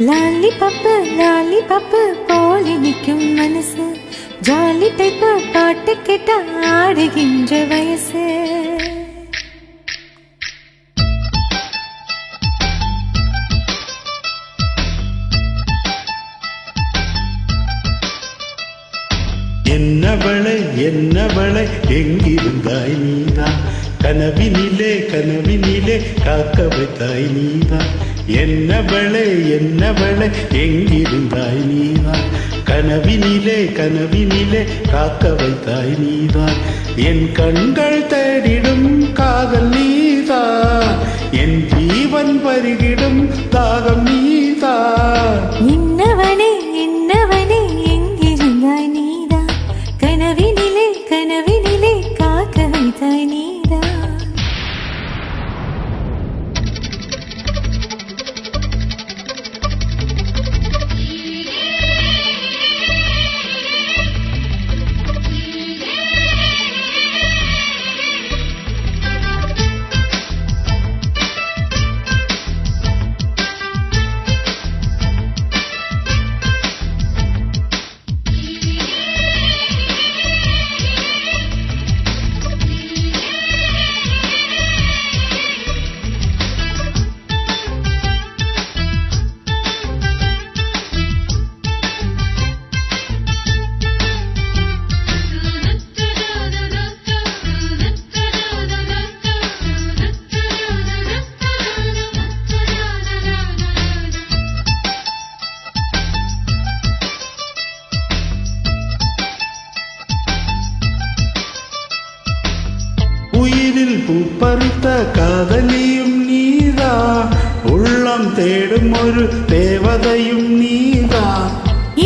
லாலி பப்பு போலி நிற்கும் மனசு, ஜாலி டைப்பு பாட்டு கேட்ட ஆடுகின்ற வயசு. என்னவளை எங்கிருந்தாய் நீதான், கனவினிலே காக்க வைத்தாய் நீதான். என்னவளை எங்கிருந்தாய் நீதான், கனவினிலே காக்க வைத்தாய் நீதான். என் கண்கள் தேடிடும் காதல் நீதான், என் ஜீவன் பருகிடும் தாகம் நீதான். என்னவனே எங்கிருந்தாய் நீதான், கனவினிலே காக்க வைத்தாய் நீதான். உயிரில் பூப்பறித்த காதலியும் நீதா, உள்ளம் தேடும் ஒரு தேவதையும் நீதா.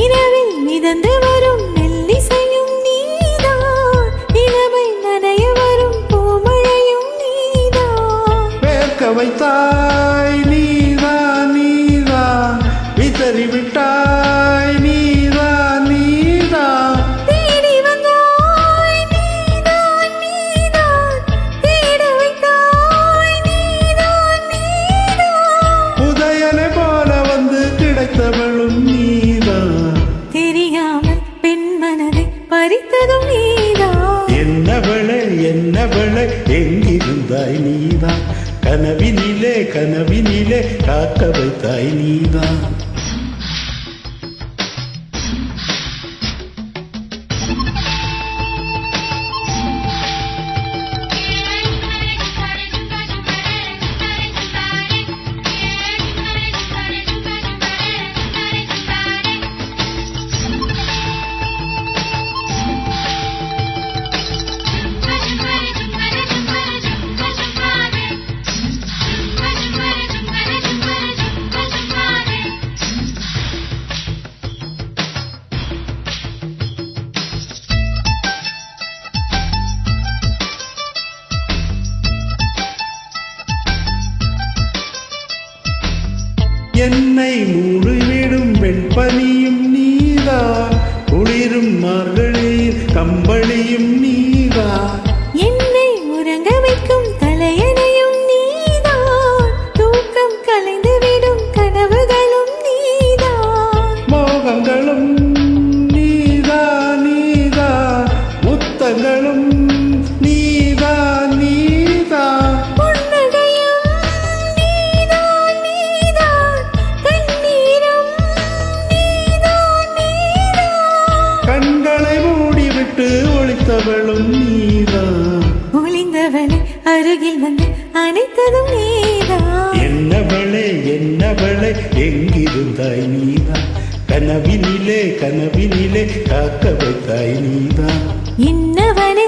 இரவில் மிதந்து வரும் மெல்லிசையும் நீதான், இளமை நனைய வரும் பூமழையும் நீதான். வேர்க்க வைத்தாய் நீதா, வித்தறி விட்டாய் நீதா. தேடி வந்தாய் நீதான், தேட வைத்தாய் நீதான். புதையலை போல வந்து கிடைத்தவளும் நீதா, தெரியாமல் பெண் மனதை பறித்ததும் நீதான். என்னவளை எங்கிருந்தாய் நீதா, கனவினிலே காக்க வைத்தாய் நீதா. என்னை மூடிவிடும் வெண்பனியும் நீதா, குளிரும் மார்கழியில் கம்பளியும் நீதா. என்னை உறங்க வைக்கும் தலையணையும் நீதான், தூக்கம் கலைந்துவிடும் கனவுகளும் நீதான். மோகங்களும் நீதா, முத்தங்களும் நீதா. புன்னகையும் நீதான், கண்ணீரும் நீதான். கண்களை மூடிவிட்டு ஒளித்தவளும் நீதா, ஒளிந்தவளை அருகில் வந்து அணைத்ததும் நீதான். என்னவளை எங்கிருந்தாய் நீதா, கனவினிலே காக்க வைத்தாய் நீதா. என்னவனே